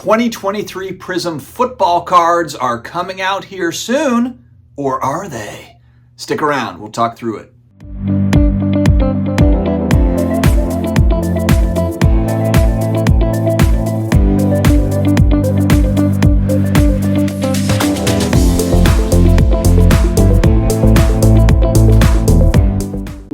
2023 Prizm Football cards are coming out here soon, or are they? Stick around, we'll talk through it.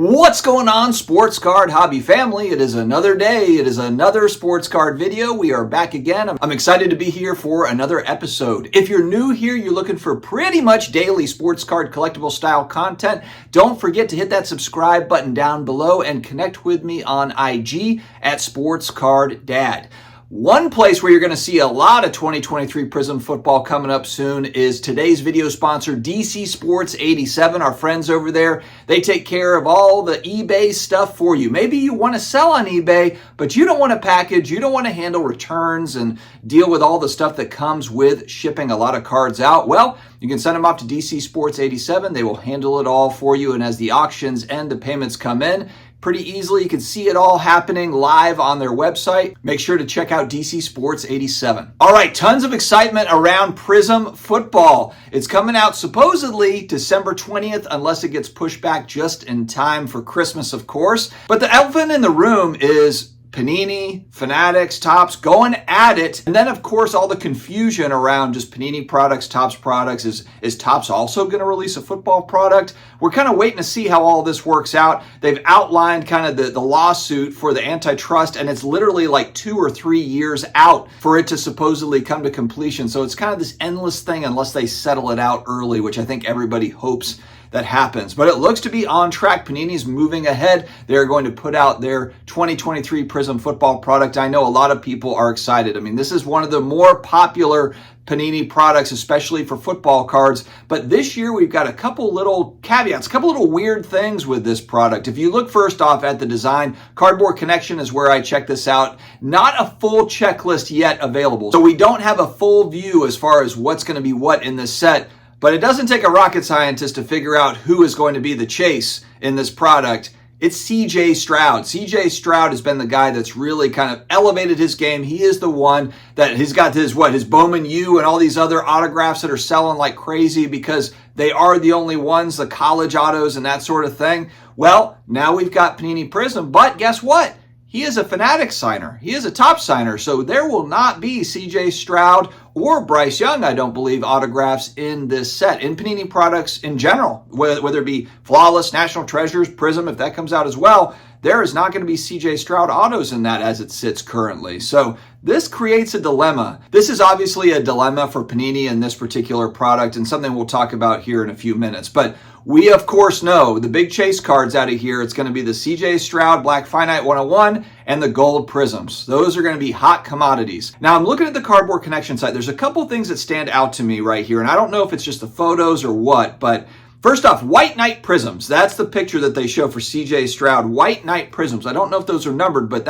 What's going on, sports card hobby family? It is another day. It is another sports card video. We are back again. I'm excited to be here for another episode. If you're new here, you're looking for pretty much daily sports card collectible style content, don't forget to hit that subscribe button down below and connect with me on IG at SportsCardDad. One place where you're going to see a lot of 2023 Prizm Football coming up soon is today's video sponsor, DC Sports 87. Our friends over there, they take care of all the eBay stuff for you. Maybe you want to sell on eBay, but you don't want to package, you don't want to handle returns and deal with all the stuff that comes with shipping a lot of cards out. Well, you can send them off to DC Sports 87. They will handle it all for you, and as the auctions and the payments come in, pretty easily. You can see it all happening live on their website. Make sure to check out DC Sports 87. All right, tons of excitement around Prizm Football. It's coming out supposedly December 20th, unless it gets pushed back just in time for Christmas, of course. But the elephant in the room is Panini, Fanatics, Topps going at it. And then, of course, all the confusion around just Panini products, Topps products. Is Topps also going to release a football product? We're kind of waiting to see how all this works out. They've outlined kind of the lawsuit for the antitrust, and it's literally like 2 or 3 years out for it to supposedly come to completion. So it's kind of this endless thing unless they settle it out early, which I think everybody hopes that happens. But it looks to be on track. Panini's moving ahead. They're going to put out their 2023 Prizm Football product. I know a lot of people are excited. I mean, this is one of the more popular Panini products, especially for football cards. But this year we've got a couple little caveats, a couple little weird things with this product. If you look first off at the design, Cardboard Connection is where I checked this out. Not a full checklist yet available. So we don't have a full view as far as what's going to be what in this set. But it doesn't take a rocket scientist to figure out who is going to be the chase in this product. It's CJ Stroud. CJ Stroud has been the guy that's really kind of elevated his game. He is the one that he's got his Bowman U and all these other autographs that are selling like crazy because they are the only ones, the college autos and that sort of thing. Well, now we've got Panini Prizm, but guess what? He is a Fanatics signer. He is a Topps signer. So there will not be CJ Stroud or Bryce Young, I don't believe, autographs in this set. In Panini products in general, whether it be Flawless, National Treasures, Prizm, if that comes out as well, there is not going to be CJ Stroud autos in that as it sits currently. So this creates a dilemma. This is obviously a dilemma for Panini in this particular product and something we'll talk about here in a few minutes. But we, of course, know the big chase cards out of here, it's going to be the CJ Stroud Black Finite 101 and the Gold Prizms. Those are going to be hot commodities. Now, I'm looking at the Cardboard Connection site. There's a couple things that stand out to me right here, and I don't know if it's just the photos or what, but first off, White Knight Prizms. That's the picture that they show for CJ Stroud. White Knight Prizms. I don't know if those are numbered, but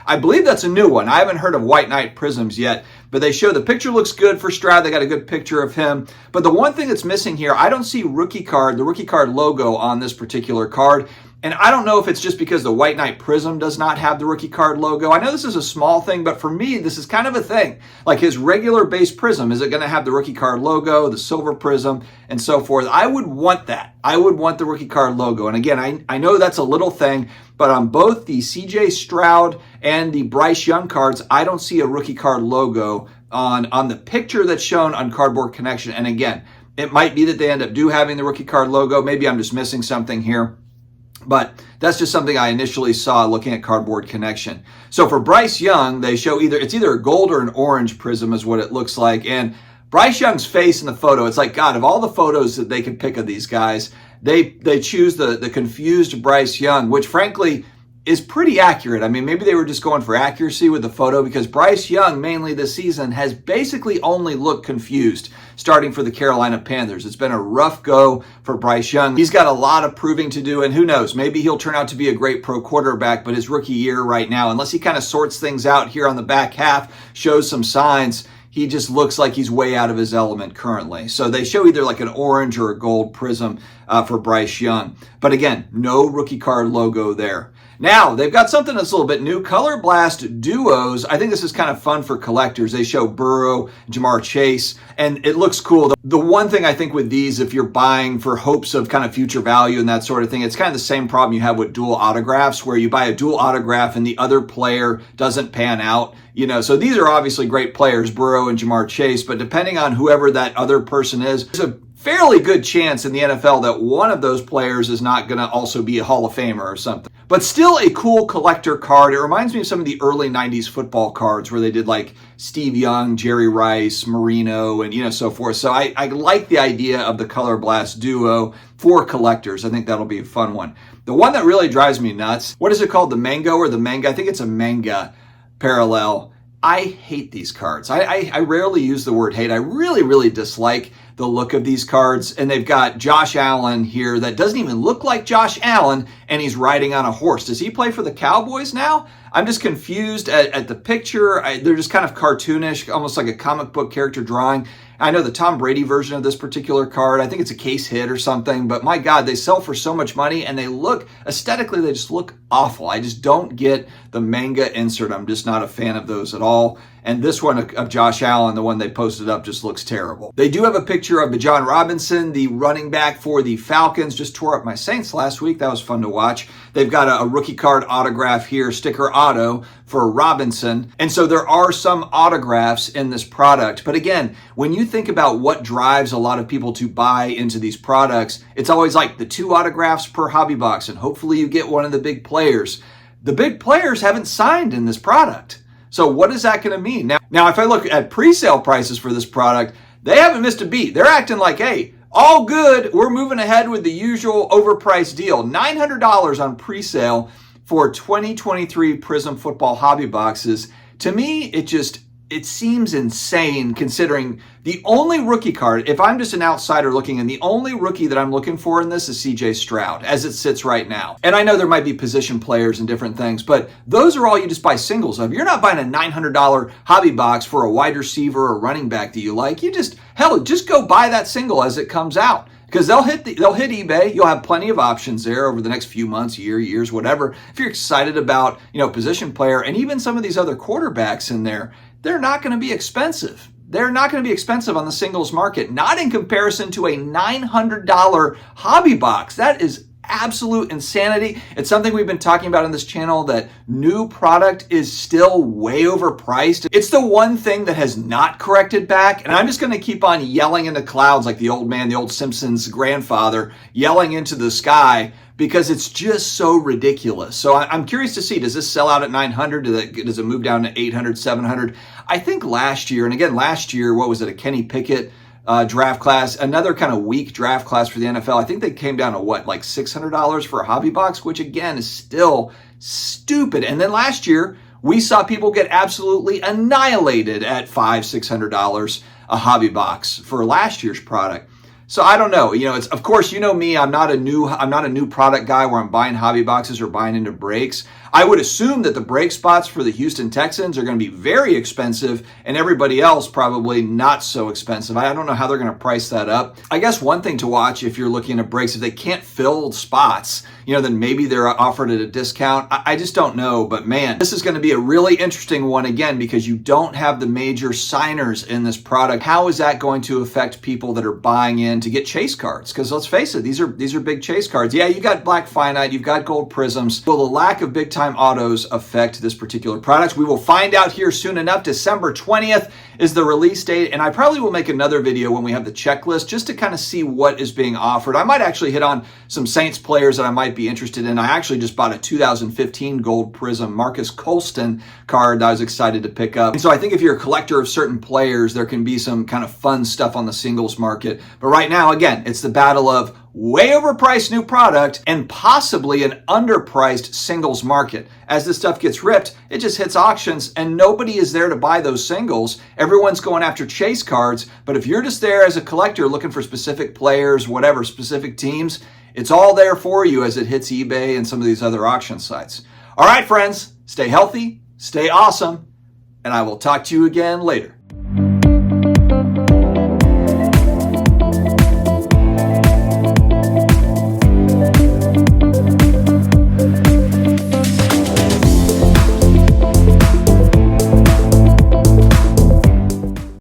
I believe that's a new one. I haven't heard of White Knight Prizms yet, but they show the picture looks good for Stroud. They got a good picture of him. But the one thing that's missing here, I don't see the rookie card logo on this particular card. And I don't know if it's just because the White Knight Prizm does not have the rookie card logo. I know this is a small thing, but for me, this is kind of a thing. Like his regular base Prizm, is it going to have the rookie card logo, the silver Prizm, and so forth? I would want that. I would want the rookie card logo. And again, I know that's a little thing, but on both the CJ Stroud and the Bryce Young cards, I don't see a rookie card logo on the picture that's shown on Cardboard Connection. And again, it might be that they end up having the rookie card logo. Maybe I'm just missing something here. But that's just something I initially saw looking at Cardboard Connection. So for Bryce Young, they show it's either a gold or an orange Prizm is what it looks like. And Bryce Young's face in the photo, it's like, God, of all the photos that they could pick of these guys, they choose the confused Bryce Young, which frankly is pretty accurate. I mean, maybe they were just going for accuracy with the photo because Bryce Young, mainly this season, has basically only looked confused starting for the Carolina Panthers. It's been a rough go for Bryce Young. He's got a lot of proving to do, and who knows, maybe he'll turn out to be a great pro quarterback, but his rookie year right now, unless he kind of sorts things out here on the back half, shows some signs, he just looks like he's way out of his element currently. So they show either like an orange or a gold Prizm for Bryce Young. But again, no rookie card logo there. Now, they've got something that's a little bit new, Color Blast Duos. I think this is kind of fun for collectors. They show Burrow, Jamar Chase, and it looks cool. The one thing I think with these, if you're buying for hopes of kind of future value and that sort of thing, it's kind of the same problem you have with dual autographs, where you buy a dual autograph and the other player doesn't pan out. So these are obviously great players, Burrow and Jamar Chase, but depending on whoever that other person is, there's a fairly good chance in the NFL that one of those players is not going to also be a Hall of Famer or something. But still a cool collector card. It reminds me of some of the early 90s football cards where they did like Steve Young, Jerry Rice, Marino, and so forth. So I like the idea of the Color Blast Duo for collectors. I think that'll be a fun one. The one that really drives me nuts, what is it called? The Mango or the Manga? I think it's a Manga parallel. I hate these cards. I rarely use the word hate. I really, really dislike the look of these cards. And they've got Josh Allen here that doesn't even look like Josh Allen, and he's riding on a horse. Does he play for the Cowboys now? I'm just confused at the picture. They're just kind of cartoonish, almost like a comic book character drawing. I know the Tom Brady version of this particular card, I think it's a case hit or something, but my God, they sell for so much money, and they look, aesthetically, they just look awful. I just don't get the Manga insert. I'm just not a fan of those at all. And this one of Josh Allen, the one they posted up, just looks terrible. They do have a picture of Bijan Robinson, the running back for the Falcons. Just tore up my Saints last week. That was fun to watch. They've got a rookie card autograph here, sticker auto for Robinson. And so there are some autographs in this product. But again, when you think about what drives a lot of people to buy into these products, it's always like the 2 autographs per hobby box, and hopefully you get one of the big players. The big players haven't signed in this product. So what is that going to mean? Now, if I look at pre-sale prices for this product, they haven't missed a beat. They're acting like, hey, all good. We're moving ahead with the usual overpriced deal. $900 on pre-sale for 2023 Prizm Football hobby boxes. To me, it seems insane considering the only rookie card, if I'm just an outsider looking in, the only rookie that I'm looking for in this is CJ Stroud as it sits right now. And I know there might be position players and different things, but those are all you just buy singles of. You're not buying a $900 hobby box for a wide receiver or running back that you like. Just go buy that single as it comes out. Because they'll hit eBay. You'll have plenty of options there over the next few months, years, whatever. If you're excited about, position player and even some of these other quarterbacks in there, they're not going to be expensive. They're not going to be expensive on the singles market, not in comparison to a $900 hobby box. That is absolute insanity. It's something we've been talking about on this channel, that new product is still way overpriced. It's the one thing that has not corrected back, and I'm just going to keep on yelling in the clouds like the old man, the old Simpsons grandfather, yelling into the sky, because it's just so ridiculous. So I'm curious to see, does this sell out at 900? Does it move down to 800, 700? I think last year, what was it, a Kenny Pickett draft class, another kind of weak draft class for the NFL. I think they came down to like $600 for a hobby box, which again is still stupid. And then last year, we saw people get absolutely annihilated at $500, $600 a hobby box for last year's product. So I don't know. It's, of course, me, I'm not a new product guy where I'm buying hobby boxes or buying into breaks. I would assume that the break spots for the Houston Texans are going to be very expensive, and everybody else probably not so expensive. I don't know how they're going to price that up. I guess one thing to watch if you're looking at breaks, if they can't fill spots, then maybe they're offered at a discount. I just don't know. But man, this is going to be a really interesting one again, because you don't have the major signers in this product. How is that going to affect people that are buying in to get chase cards? Because let's face it, these are big chase cards. Yeah, you got Black Finite, you've got Gold Prisms. Will the lack of big time autos affect this particular product? We will find out here soon enough. December 20th is the release date, and I probably will make another video when we have the checklist just to kind of see what is being offered. I might actually hit on some Saints players that I might be interested in. I actually just bought a 2015 Gold Prizm Marcus Colston card that I was excited to pick up. And so I think if you're a collector of certain players, there can be some kind of fun stuff on the singles market. But right now, again, it's the battle of way overpriced new product and possibly an underpriced singles market. As this stuff gets ripped, it just hits auctions and nobody is there to buy those singles. Everyone's going after chase cards. But if you're just there as a collector looking for specific players, whatever, specific teams, it's all there for you as it hits eBay and some of these other auction sites. All right, friends, stay healthy, stay awesome, and I will talk to you again later.